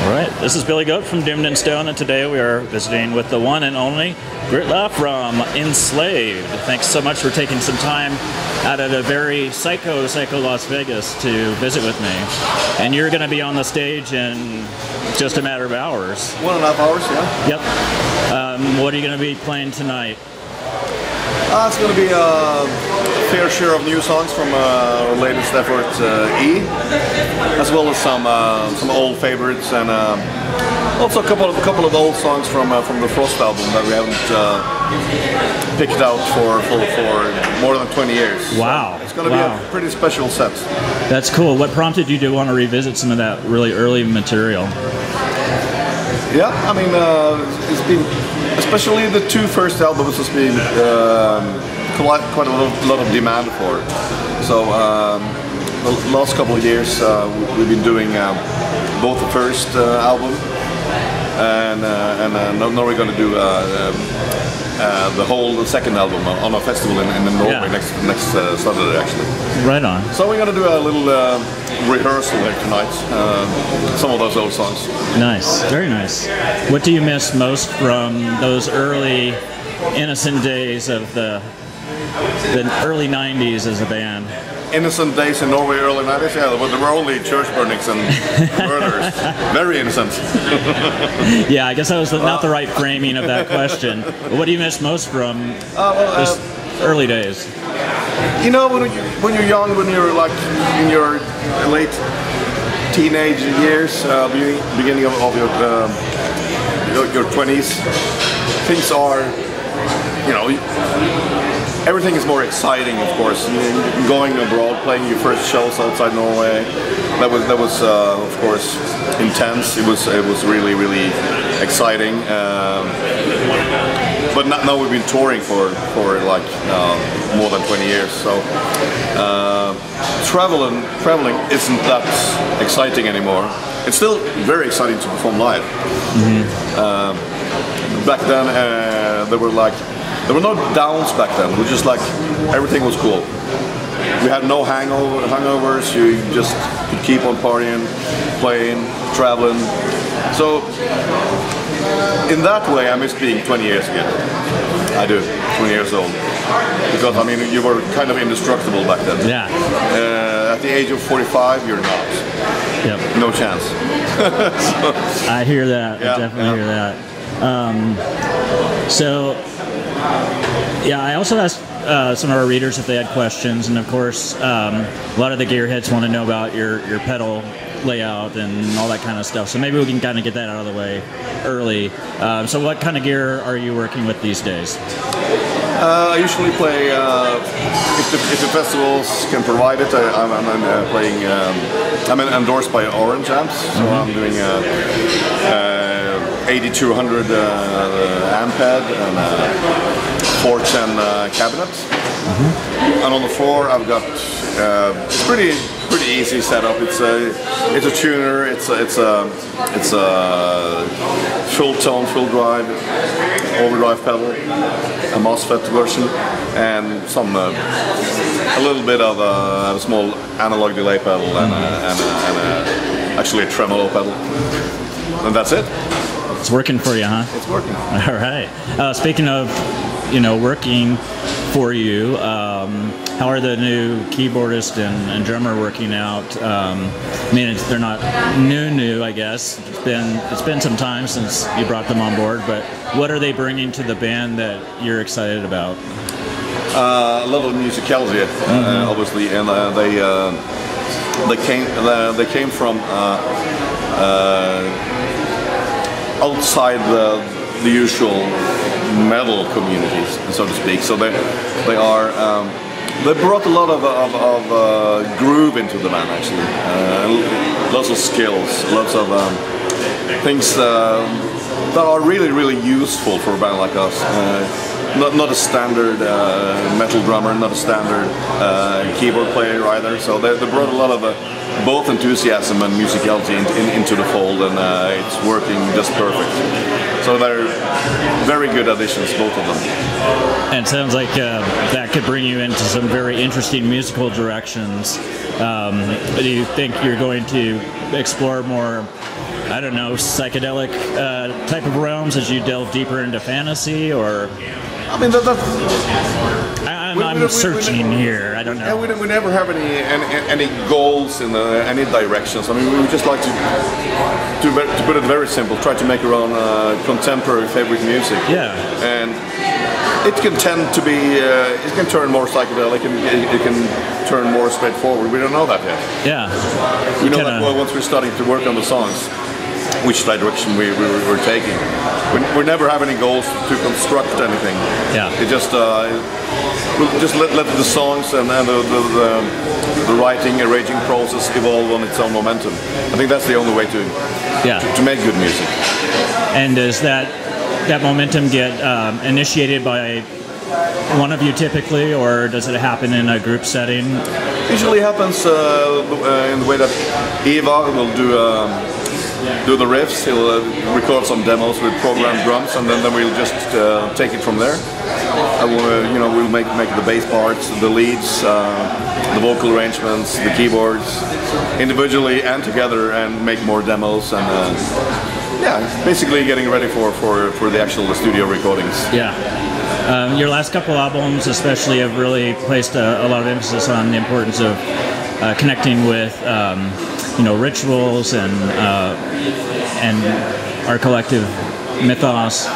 All right, this is Billy Goate from Doomed and Stone, and today we are visiting with the one and only Grutle from Enslaved. Thanks so much for taking some time out of a very psycho Las Vegas to visit with me. And you're going to be on the stage in just a matter of hours. 1.5 hours, yeah. Yep. What are you going to be playing tonight? It's going to be a fair share of new songs from our latest effort, E, as well as some old favorites, and also a couple of old songs from the Frost album that we haven't picked out for more than 20 years. Wow! So it's going to be a pretty special set. That's cool. What prompted you to want to revisit some of that really early material? Yeah, I mean, it's been, especially the two first albums, has been quite a lot of demand for. So the last couple of years we've been doing both the first album and now we're going to do the second album on a festival in Norway next Saturday, actually. Right on. So we're going to do a little rehearsal there tonight. Some of those old songs. Nice, very nice. What do you miss most from those early innocent days of the early 90s as a band? Innocent days in Norway, early 90s, yeah, but there were only church burnings and murders. Very innocent. Yeah, I guess that was not the right framing of that question. What do you miss most from those early days? You know, when you're young, when you're like in your late teenage years, beginning of your 20s, things are, you know, everything is more exciting, of course. Going abroad, playing your first shows outside Norway, that was of course intense. It was really exciting. But now we've been touring for like more than 20 years, so traveling isn't that exciting anymore. It's still very exciting to perform live. Back then, there were no downs back then. It was just like everything was cool. We had no hangovers. You just could keep on partying, playing, traveling. So in that way, I miss being 20 years again. I do, 20 years old. Because I mean, you were kind of indestructible back then. Yeah. At the age of 45, you're not. Yep. No chance. So, I hear that. Yeah, I definitely hear that. Yeah, I also asked some of our readers if they had questions, and of course, a lot of the gearheads want to know about your pedal layout and all that kind of stuff. So maybe we can kind of get that out of the way early. So what kind of gear are you working with these days? I usually play, if the festivals can provide it, I'm playing, I'm endorsed by Orange Amps, so I'm doing 8200 amp head and 410 cabinet. And on the floor I've got, it's pretty easy setup. It's a tuner, it's a full tone, full drive, overdrive pedal, a MOSFET version, and a little bit of a small analog delay pedal and actually a tremolo pedal, and that's it. It's working for you, huh? It's working. All right. Speaking of, working for you, how are the new keyboardist and drummer working out? I mean, they're not new, I guess. It's been some time since you brought them on board, but what are they bringing to the band that you're excited about? A lot of musicality, obviously, and they came from outside the usual metal communities, so to speak. So they brought a lot of groove into the band, actually. Lots of skills, lots of things that are really useful for a band like us. Not a standard metal drummer, not a standard keyboard player either. So they brought a lot of both enthusiasm and musicality into the fold, and it's working just perfect. So they're very good additions, both of them. And it sounds like that could bring you into some very interesting musical directions. Do you think you're going to explore more I don't know, psychedelic type of realms as you delve deeper into fantasy, or? I mean, I'm searching here. I don't know. Yeah, we never have any goals in any directions. I mean, we just like to put it very simple. Try to make our own contemporary favorite music. Yeah. And it can tend to be. It can turn more psychedelic, and it can turn more straightforward. We don't know that yet. Yeah. We know that once we're starting to work on the songs, which direction we're taking. We never have any goals to construct anything. Yeah. It just we'll just let the songs and the writing, arranging process evolve on its own momentum. I think that's the only way to make good music. And does that momentum get initiated by one of you typically, or does it happen in a group setting? Usually happens in the way that Eva will do the riffs. He'll record some demos with programmed drums, and then we'll just take it from there. We'll make the bass parts, the leads, the vocal arrangements, the keyboards, individually and together, and make more demos, and basically getting ready for the actual studio recordings. Yeah. Your last couple albums especially have really placed a lot of emphasis on the importance of connecting with rituals and our collective mythos.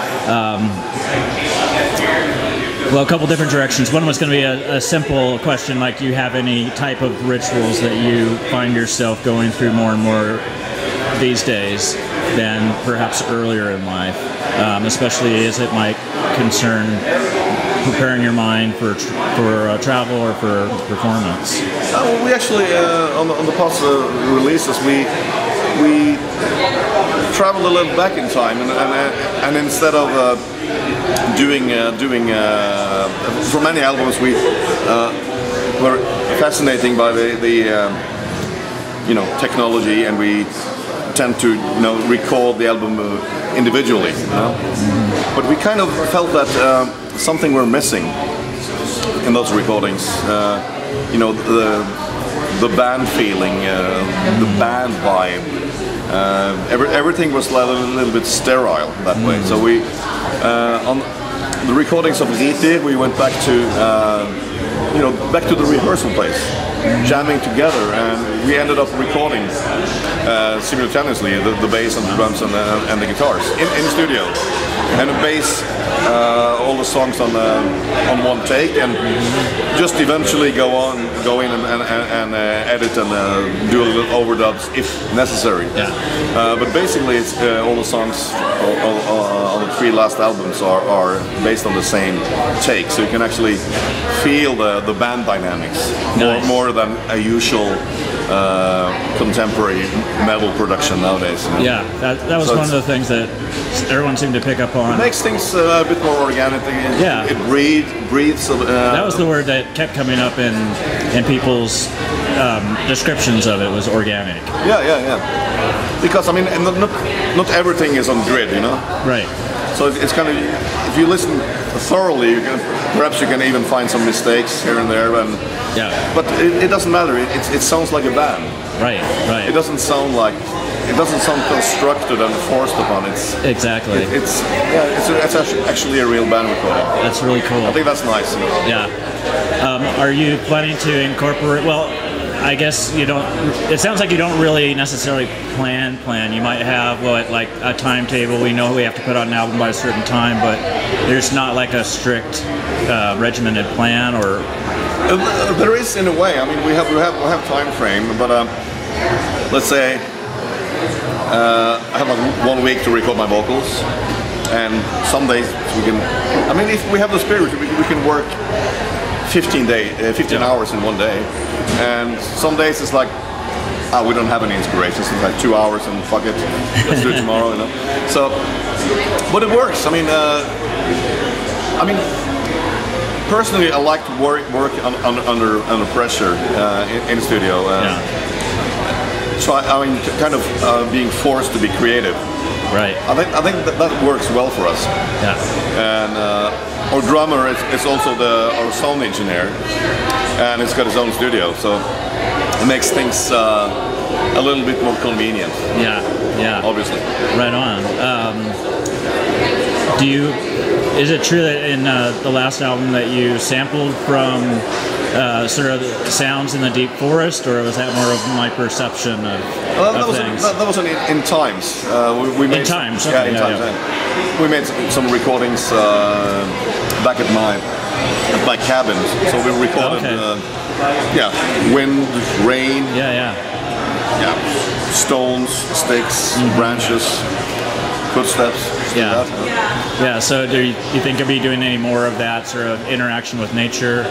Well, a couple different directions. One was going to be a simple question, like, do you have any type of rituals that you find yourself going through more and more these days than perhaps earlier in life, especially as it might concern preparing your mind for travel or for performance? We actually, on the past releases, we traveled a little back in time, and instead of doing for many albums, we were fascinating by the technology, and we tend to record the album individually, but we kind of felt that something we're missing in those recordings. The band feeling, the band vibe. Everything was a little bit sterile that way. So we, on the recordings of Goate, we went back to the rehearsal place, jamming together, and we ended up recording simultaneously the bass and the drums and the guitars in the studio, and the bass, all the songs on one take, and just eventually go in and edit and do a little overdubs if necessary. But basically, it's all the songs on the 3 last albums are based on the same take, so you can actually feel the band dynamics more than a usual contemporary metal production nowadays. Yeah, that was one of the things that everyone seemed to pick up on. It makes things a bit more organic. It breathes. That was the word that kept coming up in people's descriptions of it, was organic. Yeah. Because I mean, not everything is on grid, Right. So it's kind of, if you listen thoroughly, perhaps you can even find some mistakes here and there, but it doesn't matter. It sounds like a band. Right. It doesn't sound constructed and forced upon. It's actually a real band recording. That's really cool. I think that's nice. Yeah. Are you planning to incorporate? Well, I guess you don't. It sounds like you don't really necessarily plan. You might have like a timetable. We know we have to put out an album by a certain time, but there's not like a strict, regimented plan, or. There is, in a way. I mean, we have time frame, but let's say I have like 1 week to record my vocals, and some days we can. I mean, if we have the spirit, we can work 15 hours in one day. And some days it's like, we don't have any inspiration. It's like 2 hours and fuck it, let's do it tomorrow. So, but it works. I mean, personally, I like to work under pressure in the studio. So I mean, kind of being forced to be creative. Right. I think that works well for us. Yeah. And our drummer is also our sound engineer, and he's got his own studio, so it makes things a little bit more convenient. Yeah. Yeah. Obviously. Right on. Is it true that in the last album that you sampled from sort of sounds in the deep forest, or was that more of my perception of things? That was in Times. We made in Times? Yeah, Okay, in Times. Yeah. We made some recordings back at my cabin. So we recorded, wind, rain. Yeah. Stones, sticks, branches, footsteps. Yeah. Yeah. So do you think you'll be doing any more of that sort of interaction with nature?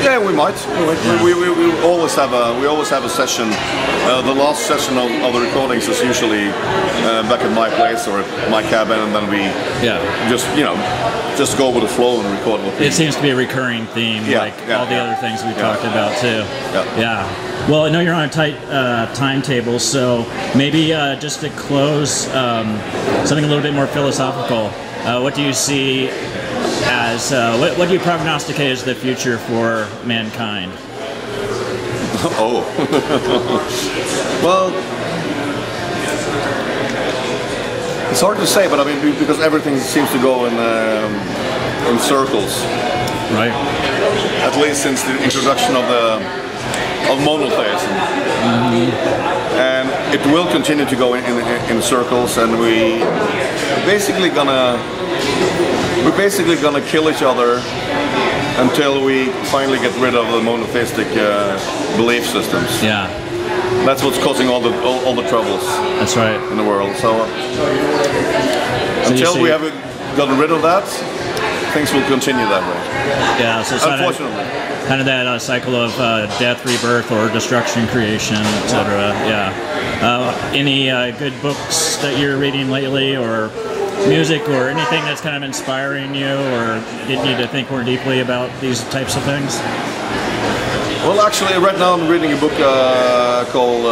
Yeah, we might. We always have a session. The last session of the recordings is usually back at my place or at my cabin, and then we just go with the flow and record what we. It seems to be a recurring theme, all the other things we talked about too. Yeah. Well, I know you're on a tight timetable, so maybe just to close, something a little bit more philosophical. What do you see as, what do you prognosticate as the future for mankind? Oh. Well, it's hard to say, but I mean, because everything seems to go in circles. Right. At least since the introduction of monotheism. And it will continue to go in circles, and we're basically gonna kill each other until we finally get rid of the monotheistic belief systems. Yeah. That's what's causing all the troubles. That's right. In the world. So until we haven't gotten rid of that, things will continue that way. Yeah. So unfortunately. Kind of that cycle of death, rebirth, or destruction, creation, etc. Yeah. Any good books that you're reading lately, or music, or anything that's kind of inspiring you, or getting you to think more deeply about these types of things? Well, actually, right now I'm reading a book called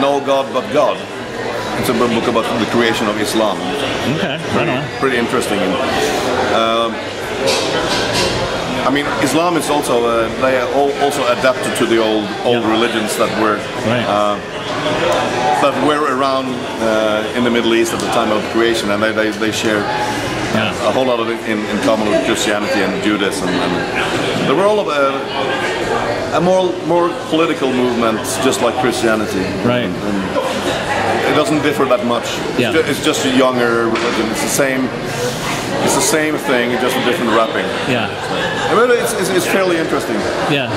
No God But God. It's a book about the creation of Islam. Okay, right on. Pretty interesting. I mean, Islam is also they are also adapted to the old religions that were around in the Middle East at the time of creation, and they share a whole lot of it in common with Christianity and Judaism. And they were all of a more political movement, just like Christianity. Right. And it doesn't differ that much. Yeah. It's just a younger religion. It's the same. It's the same thing, just a different wrapping. Yeah. It's fairly interesting. Yeah.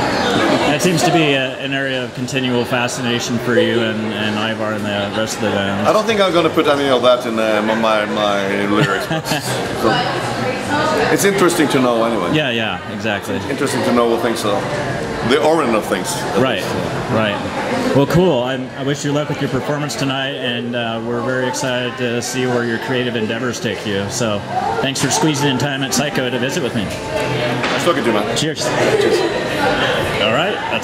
That seems to be an area of continual fascination for you and Ivar and the rest of the band. I don't think I'm going to put any of that in my lyrics. So, it's interesting to know anyway. Yeah, exactly. It's interesting to know things, the origin of things. Right. Well, cool. I wish you luck with your performance tonight, and we're very excited to see where your creative endeavors take you. So, thanks for squeezing in time at Psycho to visit with me. Nice talking to you, man. Cheers. Cheers. All right. That's